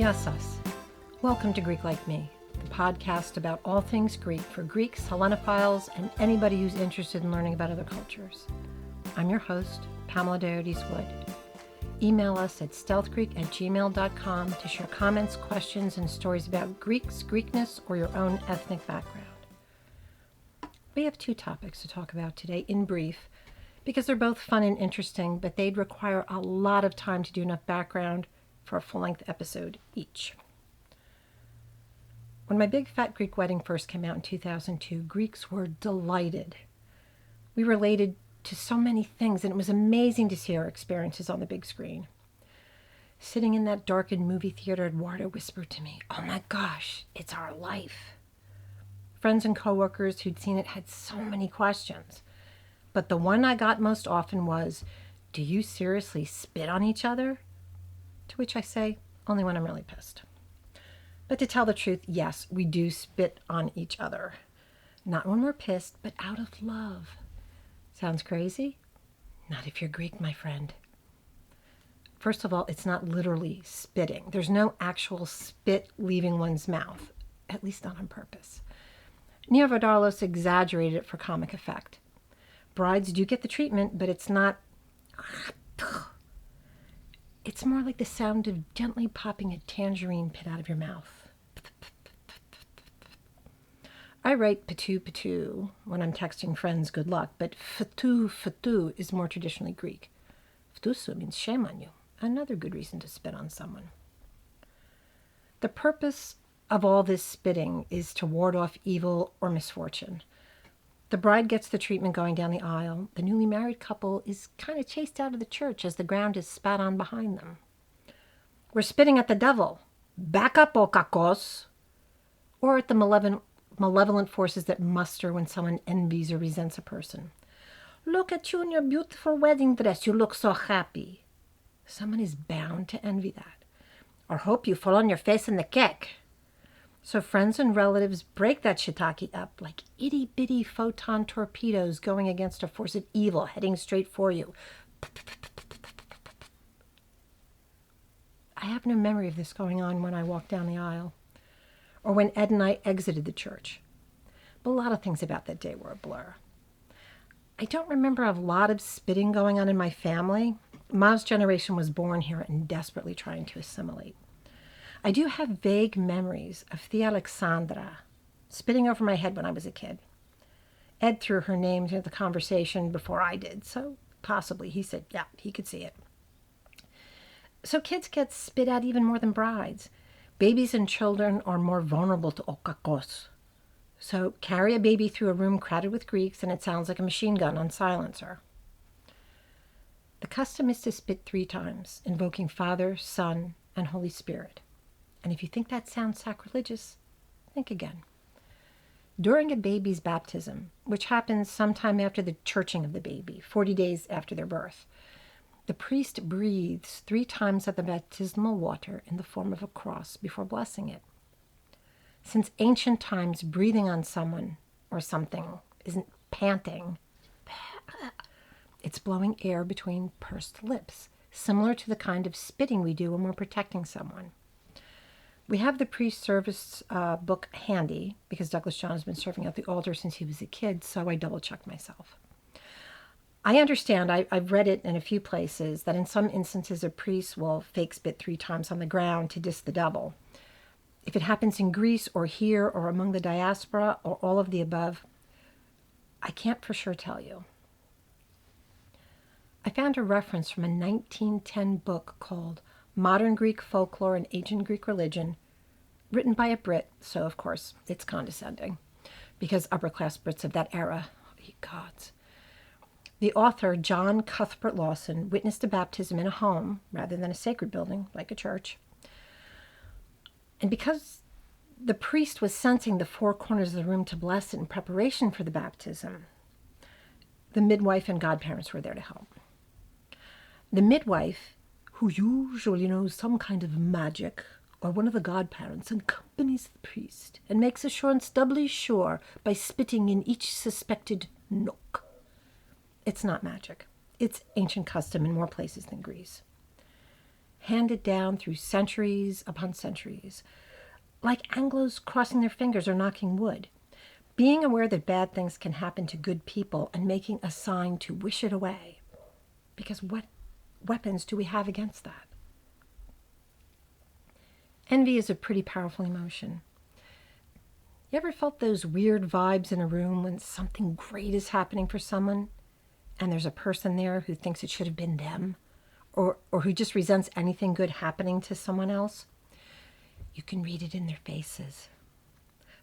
Yassas. Welcome to Greek Like Me, the podcast about all things Greek for Greeks, Hellenophiles, and anybody who's interested in learning about other cultures. I'm your host, Pamela Diodes Wood. Email us at stealthgreek@gmail.com to share comments, questions, and stories about Greeks, Greekness, or your own ethnic background. We have two topics to talk about today in brief, because they're both fun and interesting, but they'd require a lot of time to do enough background for a full-length episode each. When my Big Fat Greek Wedding first came out in 2002, Greeks were delighted. We related to so many things, and it was amazing to see our experiences on the big screen. Sitting in that darkened movie theater, Eduardo whispered to me, "Oh my gosh, it's our life." Friends and coworkers who'd seen it had so many questions, but the one I got most often was, "Do you seriously spit on each other?" To which I say, only when I'm really pissed. But to tell the truth, yes, we do spit on each other. Not when we're pissed, but out of love. Sounds crazy? Not if you're Greek, my friend. First of all, it's not literally spitting. There's no actual spit leaving one's mouth, at least not on purpose. Neovardalos exaggerated it for comic effect. Brides do get the treatment, but it's not... It's more like the sound of gently popping a tangerine pit out of your mouth. I write patu when I'm texting friends good luck, but fatu is more traditionally Greek. Ftusu means shame on you. Another good reason to spit on someone. The purpose of all this spitting is to ward off evil or misfortune. The bride gets the treatment going down the aisle. The newly married couple is kind of chased out of the church as the ground is spat on behind them. We're spitting at the devil. Back up, O kakos! Or at the malevolent forces that muster when someone envies or resents a person. Look at you in your beautiful wedding dress. You look so happy. Someone is bound to envy that. Or hope you fall on your face in the cake. So friends and relatives break that shiitake up like itty-bitty photon torpedoes going against a force of evil heading straight for you. I have no memory of this going on when I walked down the aisle or when Ed and I exited the church. But a lot of things about that day were a blur. I don't remember a lot of spitting going on in my family. Mom's generation was born here and desperately trying to assimilate. I do have vague memories of Thea Alexandra spitting over my head when I was a kid. Ed threw her name into the conversation before I did, so possibly he said, yeah, he could see it. So kids get spit at even more than brides. Babies and children are more vulnerable to okakos. So carry a baby through a room crowded with Greeks and it sounds like a machine gun on silencer. The custom is to spit 3 times, invoking Father, Son, and Holy Spirit. And if you think that sounds sacrilegious, think again. During a baby's baptism, which happens sometime after the churching of the baby, 40 days after their birth, the priest breathes 3 times at the baptismal water in the form of a cross before blessing it. Since ancient times, breathing on someone or something isn't panting. It's blowing air between pursed lips, similar to the kind of spitting we do when we're protecting someone. We have the priest service book handy because Douglas John has been serving at the altar since he was a kid, so I double-checked myself. I understand, I've read it in a few places, that in some instances a priest will fake spit 3 times on the ground to diss the devil. If it happens in Greece or here or among the diaspora or all of the above, I can't for sure tell you. I found a reference from a 1910 book called Modern Greek Folklore and Ancient Greek Religion, written by a Brit, so of course it's condescending, because upper-class Brits of that era, ye gods. The author, John Cuthbert Lawson, witnessed a baptism in a home rather than a sacred building, like a church. And because the priest was sensing the 4 corners of the room to bless it in preparation for the baptism, the midwife and godparents were there to help. The midwife, who usually knows some kind of magic, or one of the godparents, accompanies the priest and makes assurance doubly sure by spitting in each suspected nook. It's not magic. It's ancient custom in more places than Greece. handed down through centuries upon centuries, like Anglos crossing their fingers or knocking wood. Being aware that bad things can happen to good people and making a sign to wish it away. Because what weapons do we have against that? Envy is a pretty powerful emotion. You ever felt those weird vibes in a room when something great is happening for someone and there's a person there who thinks it should have been them, or who just resents anything good happening to someone else? You can read it in their faces.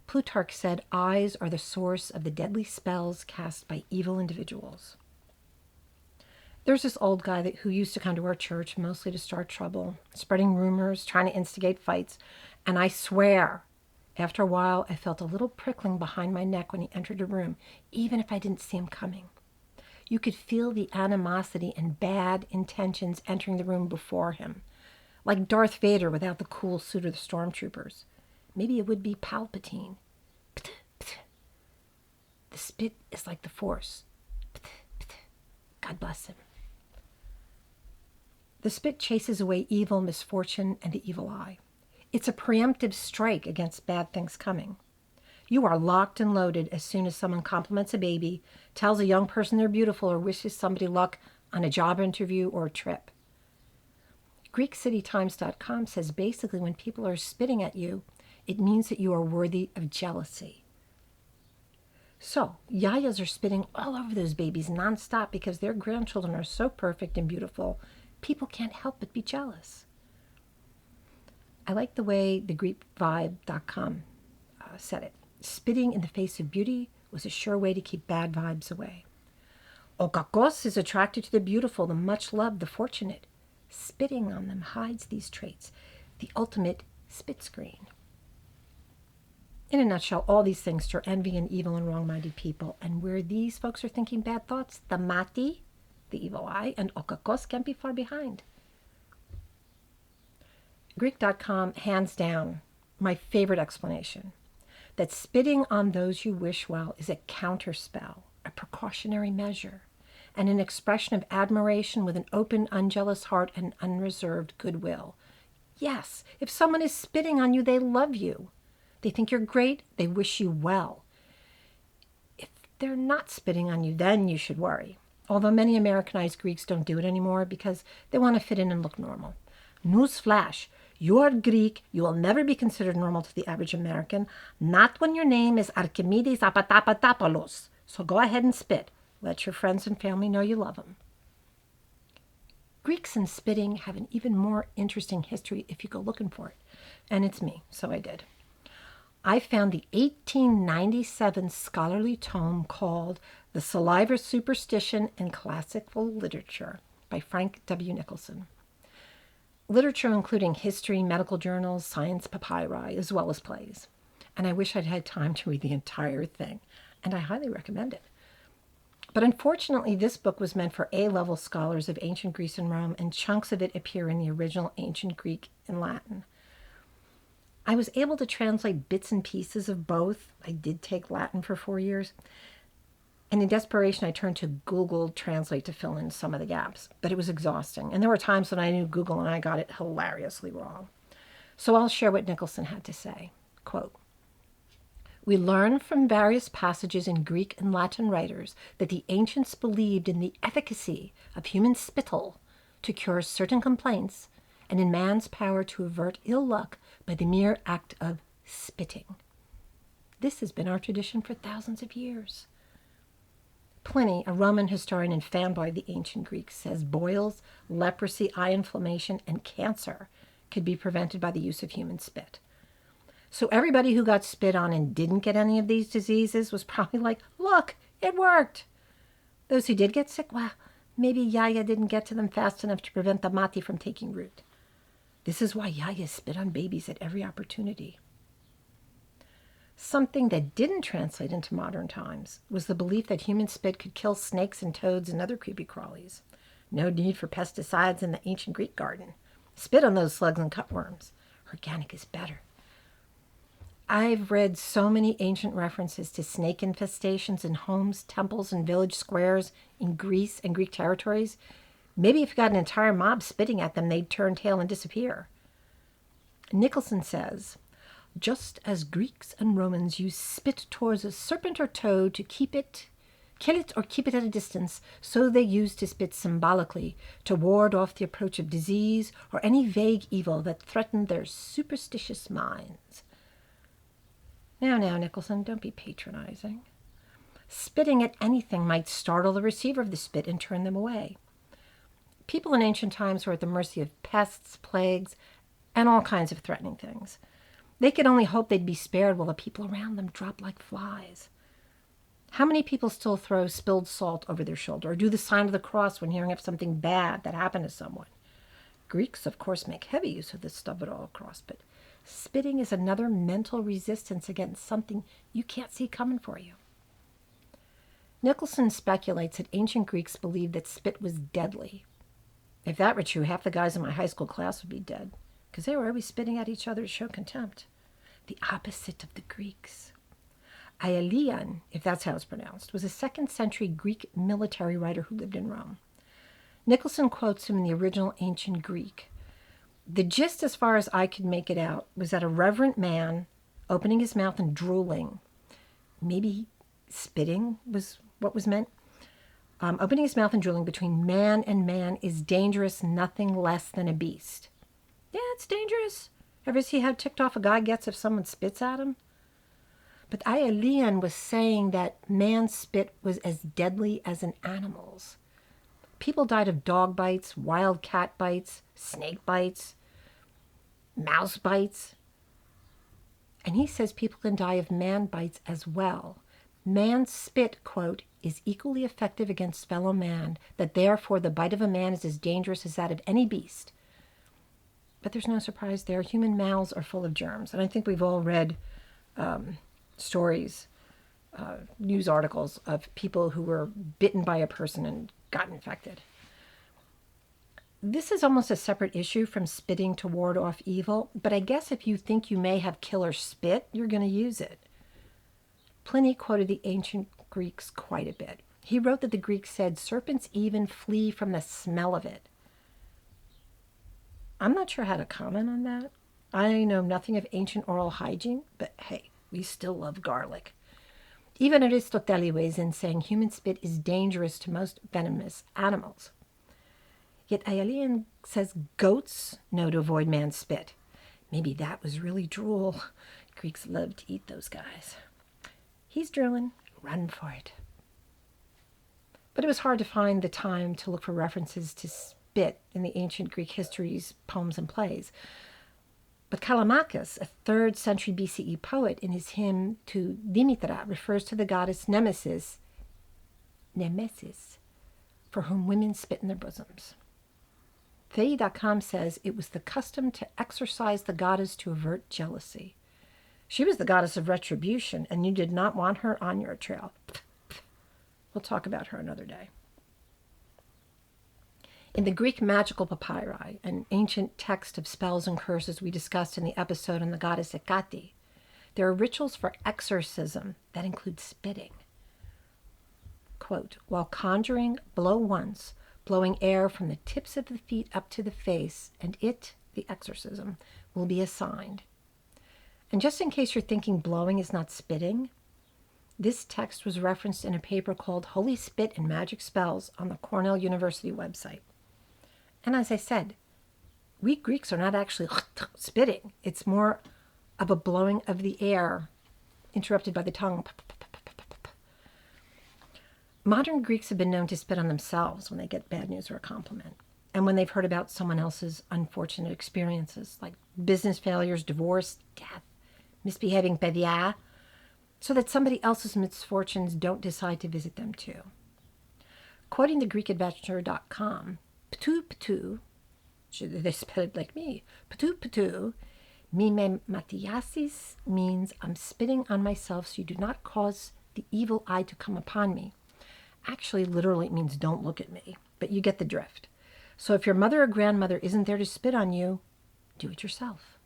Plutarch said eyes are the source of the deadly spells cast by evil individuals. There's this old guy who used to come to our church mostly to start trouble, spreading rumors, trying to instigate fights, and I swear, after a while, I felt a little prickling behind my neck when he entered a room, even if I didn't see him coming. You could feel the animosity and bad intentions entering the room before him, like Darth Vader without the cool suit of the stormtroopers. Maybe it would be Palpatine. The spit is like the Force. God bless him. The spit chases away evil, misfortune, and the evil eye. It's a preemptive strike against bad things coming. You are locked and loaded as soon as someone compliments a baby, tells a young person they're beautiful, or wishes somebody luck on a job interview or a trip. GreekCityTimes.com says basically when people are spitting at you, it means that you are worthy of jealousy. So, yayas are spitting all over those babies nonstop because their grandchildren are so perfect and beautiful, people can't help but be jealous. I like the way the GreekVibe.com said it. Spitting in the face of beauty was a sure way to keep bad vibes away. O kakos is attracted to the beautiful, the much-loved, the fortunate. Spitting on them hides these traits, the ultimate spit screen. In a nutshell, all these things stir envy and evil and wrong-minded people. And where these folks are thinking bad thoughts, the mati, the evil eye, and okakos can't be far behind. Greek.com, hands down, my favorite explanation, that spitting on those you wish well is a counterspell, a precautionary measure, and an expression of admiration with an open, unjealous heart and unreserved goodwill. Yes, if someone is spitting on you, they love you. They think you're great. They wish you well. If they're not spitting on you, then you should worry. Although many Americanized Greeks don't do it anymore because they want to fit in and look normal. Newsflash, you are Greek. You will never be considered normal to the average American. Not when your name is Archimedes Apatapatapoulos. So go ahead and spit. Let your friends and family know you love them. Greeks and spitting have an even more interesting history if you go looking for it. And it's me, so I did. I found the 1897 scholarly tome called The Saliva Superstition in Classical Literature by Frank W. Nicholson. Literature including history, medical journals, science papyri, as well as plays. And I wish I'd had time to read the entire thing, and I highly recommend it. But unfortunately, this book was meant for A-level scholars of ancient Greece and Rome, and chunks of it appear in the original ancient Greek and Latin. I was able to translate bits and pieces of both. I did take Latin for 4 years. And in desperation, I turned to Google Translate to fill in some of the gaps. But it was exhausting. And there were times when I knew Google and I got it hilariously wrong. So I'll share what Nicholson had to say. Quote, "We learn from various passages in Greek and Latin writers that the ancients believed in the efficacy of human spittle to cure certain complaints and in man's power to avert ill luck by the mere act of spitting. This has been our tradition for thousands of years." Pliny, a Roman historian and fanboy of the ancient Greeks, says boils, leprosy, eye inflammation, and cancer could be prevented by the use of human spit. So everybody who got spit on and didn't get any of these diseases was probably like, look, it worked. Those who did get sick, well, maybe Yaya didn't get to them fast enough to prevent the mati from taking root. This is why Yaya spit on babies at every opportunity. Something that didn't translate into modern times was the belief that human spit could kill snakes and toads and other creepy crawlies. No need for pesticides in the ancient Greek garden. Spit on those slugs and cutworms. Organic is better. I've read so many ancient references to snake infestations in homes, temples, and village squares in Greece and Greek territories. Maybe if you got an entire mob spitting at them, they'd turn tail and disappear. Nicholson says, just as Greeks and Romans used spit towards a serpent or toad to kill it or keep it at a distance, so they used to spit symbolically to ward off the approach of disease or any vague evil that threatened their superstitious minds. Now, Nicholson, don't be patronizing. Spitting at anything might startle the receiver of the spit and turn them away. People in ancient times were at the mercy of pests, plagues, and all kinds of threatening things. They could only hope they'd be spared while the people around them dropped like flies. How many people still throw spilled salt over their shoulder or do the sign of the cross when hearing of something bad that happened to someone? Greeks, of course, make heavy use of this stuff at all across, but spitting is another mental resistance against something you can't see coming for you. Nicholson speculates that ancient Greeks believed that spit was deadly. If that were true, half the guys in my high school class would be dead, because they were always spitting at each other to show contempt. The opposite of the Greeks. Aelian, if that's how it's pronounced, was a 2nd century Greek military writer who lived in Rome. Nicholson quotes him in the original ancient Greek. The gist, as far as I could make it out, was that a reverent man opening his mouth and drooling, maybe spitting was what was meant, opening his mouth and drooling between man and man is dangerous, nothing less than a beast. Yeah, it's dangerous. Ever see how ticked off a guy gets if someone spits at him? But Aelian was saying that man's spit was as deadly as an animal's. People died of dog bites, wild cat bites, snake bites, mouse bites. And he says people can die of man bites as well. Man's spit, quote, is equally effective against fellow man, that therefore the bite of a man is as dangerous as that of any beast. But there's no surprise there. Human mouths are full of germs. And I think we've all read stories, news articles of people who were bitten by a person and got infected. This is almost a separate issue from spitting to ward off evil, but I guess if you think you may have killer spit, you're going to use it. Pliny quoted the ancient Greeks quite a bit. He wrote that the Greeks said serpents even flee from the smell of it. I'm not sure how to comment on that. I know nothing of ancient oral hygiene, but hey, we still love garlic. Even Aristotle weighs in saying human spit is dangerous to most venomous animals. Yet Aelian says goats know to avoid man's spit. Maybe that was really drool. Greeks love to eat those guys. He's drooling. Run for it. But it was hard to find the time to look for references to spit in the ancient Greek histories, poems, and plays. But Callimachus, a 3rd century BCE poet, in his hymn to Demeter, refers to the goddess Nemesis, for whom women spit in their bosoms. Fei.com says it was the custom to exorcise the goddess to avert jealousy. She was the goddess of retribution, and you did not want her on your trail. We'll talk about her another day. In the Greek magical papyri, an ancient text of spells and curses we discussed in the episode on the goddess Hecate, there are rituals for exorcism that include spitting. Quote, while conjuring, blow once, blowing air from the tips of the feet up to the face, and it, the exorcism, will be assigned. And just in case you're thinking blowing is not spitting, this text was referenced in a paper called Holy Spit and Magic Spells on the Cornell University website. And as I said, we Greeks are not actually spitting. It's more of a blowing of the air, interrupted by the tongue. Modern Greeks have been known to spit on themselves when they get bad news or a compliment, and when they've heard about someone else's unfortunate experiences, like business failures, divorce, death, misbehaving pedia, so that somebody else's misfortunes don't decide to visit them too. Quoting the GreekAdventure.com, ptu, they spell it like me, ptu, mime matiasis means I'm spitting on myself so you do not cause the evil eye to come upon me. Actually, literally, it means don't look at me, but you get the drift. So if your mother or grandmother isn't there to spit on you, do it yourself.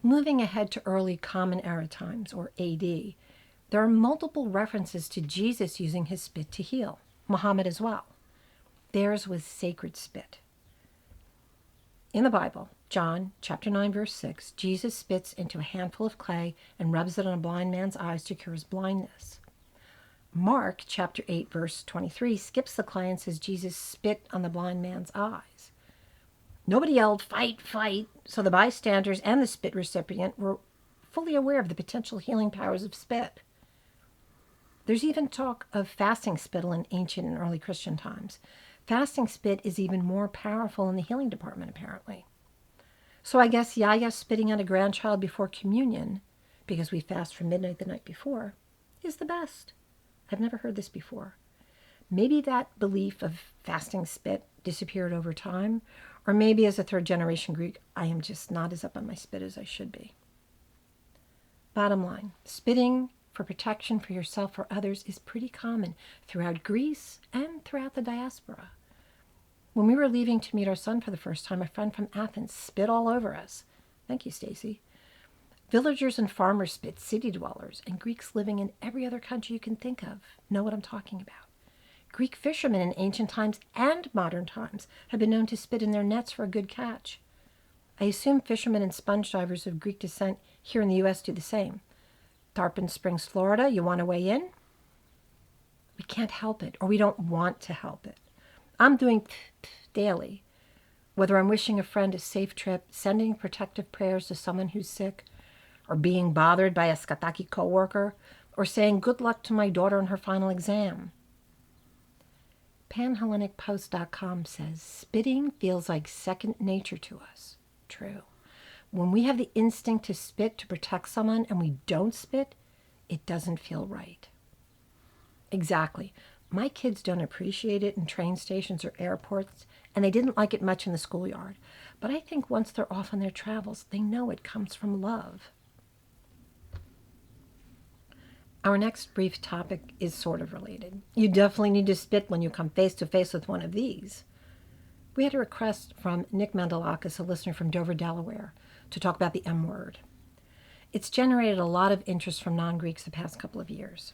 Moving ahead to early Common Era times, or AD, there are multiple references to Jesus using his spit to heal, Muhammad as well. Theirs was sacred spit. In the Bible, John chapter 9, verse 6, Jesus spits into a handful of clay and rubs it on a blind man's eyes to cure his blindness. Mark chapter 8, verse 23 skips the clay and says Jesus spit on the blind man's eyes. Nobody yelled, "Fight, fight," so the bystanders and the spit recipient were fully aware of the potential healing powers of spit. There's even talk of fasting spittle in ancient and early Christian times. Fasting spit is even more powerful in the healing department, apparently. So I guess Yaya spitting on a grandchild before communion, because we fast from midnight the night before, is the best. I've never heard this before. Maybe that belief of fasting spit disappeared over time, or maybe as a third-generation Greek, I am just not as up on my spit as I should be. Bottom line, spitting for protection for yourself or others is pretty common throughout Greece and throughout the diaspora. When we were leaving to meet our son for the first time, a friend from Athens spit all over us. Thank you, Stacy. Villagers and farmers spit, city dwellers, and Greeks living in every other country you can think of know what I'm talking about. Greek fishermen in ancient times and modern times have been known to spit in their nets for a good catch. I assume fishermen and sponge divers of Greek descent here in the U.S. do the same. Tarpon Springs, Florida, you want to weigh in? We can't help it, or we don't want to help it. I'm doing daily, whether I'm wishing a friend a safe trip, sending protective prayers to someone who's sick, or being bothered by a skataki coworker, or saying good luck to my daughter in her final exam. PanHellenicPost.com says, spitting feels like second nature to us. True. When we have the instinct to spit to protect someone and we don't spit, it doesn't feel right. Exactly. My kids don't appreciate it in train stations or airports, and they didn't like it much in the schoolyard. But I think once they're off on their travels, they know it comes from love. Our next brief topic is sort of related. You definitely need to spit when you come face to face with one of these. We had a request from Nick Mandelakis, a listener from Dover, Delaware, to talk about the M word. It's generated a lot of interest from non-Greeks the past couple of years.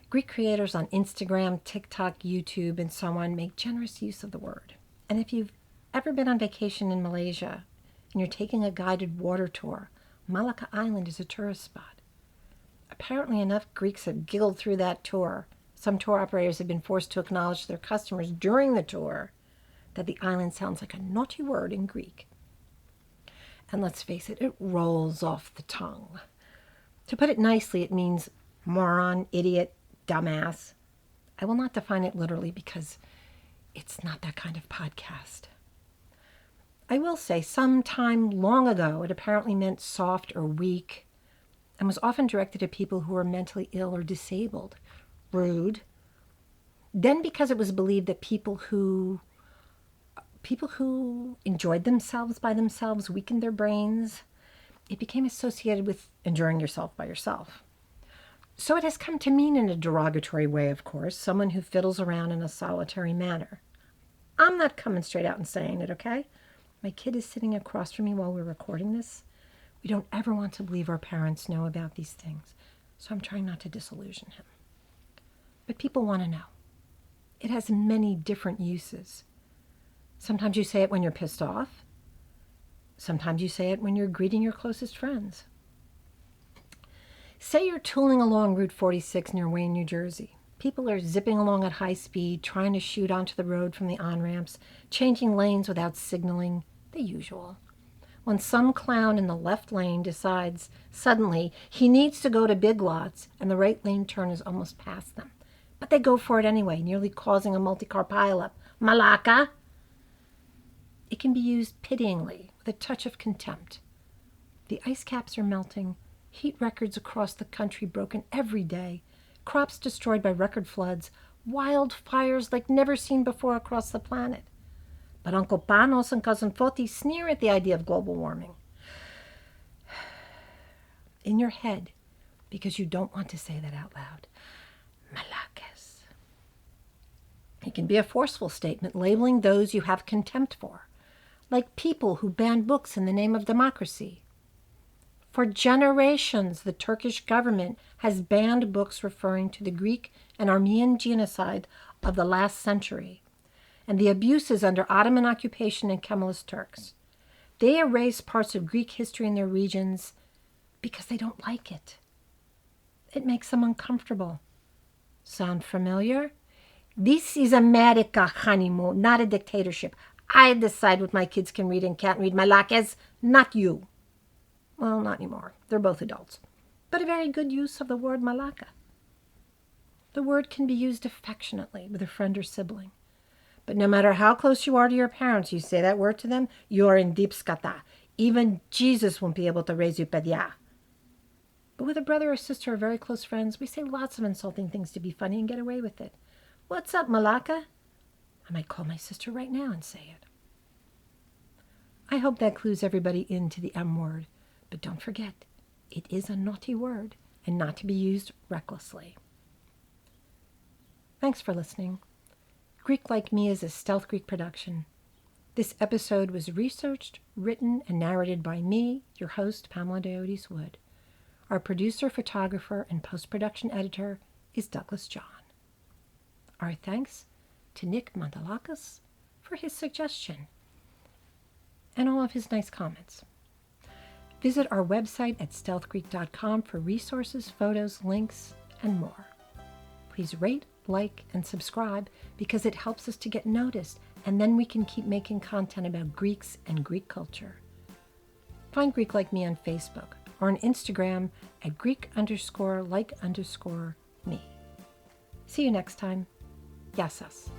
Greek creators on Instagram, TikTok, YouTube, and so on make generous use of the word. And if you've ever been on vacation in Malaysia and you're taking a guided water tour, Malacca Island is a tourist spot. Apparently enough Greeks have giggled through that tour. Some tour operators have been forced to acknowledge to their customers during the tour that the island sounds like a naughty word in Greek. And let's face it, it rolls off the tongue. To put it nicely, it means moron, idiot, dumbass. I will not define it literally because it's not that kind of podcast. I will say some time long ago, it apparently meant soft or weak and was often directed at people who were mentally ill or disabled, rude. Then because it was believed that people who enjoyed themselves by themselves, weakened their brains, it became associated with enjoying yourself by yourself. So it has come to mean in a derogatory way, of course, someone who fiddles around in a solitary manner. I'm not coming straight out and saying it, okay? My kid is sitting across from me while we're recording this. We don't ever want to believe our parents know about these things, so I'm trying not to disillusion him. But people want to know. It has many different uses. Sometimes you say it when you're pissed off. Sometimes you say it when you're greeting your closest friends. Say you're tooling along Route 46 near Wayne, New Jersey. People are zipping along at high speed, trying to shoot onto the road from the on-ramps, changing lanes without signaling, the usual. When some clown in the left lane decides suddenly he needs to go to Big Lots and the right lane turn is almost past them. But they go for it anyway, nearly causing a multi-car pileup. Malacca! It can be used pityingly, with a touch of contempt. The ice caps are melting, heat records across the country broken every day, crops destroyed by record floods, wildfires like never seen before across the planet. But Uncle Panos and Cousin Foti sneer at the idea of global warming. In your head, because you don't want to say that out loud. Malakes. It can be a forceful statement labeling those you have contempt for, like people who ban books in the name of democracy. For generations, the Turkish government has banned books referring to the Greek and Armenian genocide of the last century. and the abuses under Ottoman occupation and Kemalist Turks. They erase parts of Greek history in their regions because they don't like it. It makes them uncomfortable. Sound familiar? This is America, honeymoon, not a dictatorship. I decide what my kids can read and can't read. Malakas, not you. Well, not anymore. They're both adults. But a very good use of the word Malaka. The word can be used affectionately with a friend or sibling. But no matter how close you are to your parents, you say that word to them, you're in deep skata. Even Jesus won't be able to raise you pedia. But with a brother or sister or very close friends, we say lots of insulting things to be funny and get away with it. What's up, Malaka? I might call my sister right now and say it. I hope that clues everybody into the M word. But don't forget, it is a naughty word and not to be used recklessly. Thanks for listening. Greek Like Me is a Stealth Greek production. This episode was researched, written, and narrated by me, your host, Pamela Diotis Wood. Our producer, photographer, and post-production editor is Douglas John. Our thanks to Nick Mandalakis for his suggestion and all of his nice comments. Visit our website at stealthgreek.com for resources, photos, links, and more. Please rate, like, and subscribe because it helps us to get noticed, and then we can keep making content about Greeks and Greek culture. Find Greek Like Me on Facebook or on Instagram at Greek_like_me. See you next time. Yassas.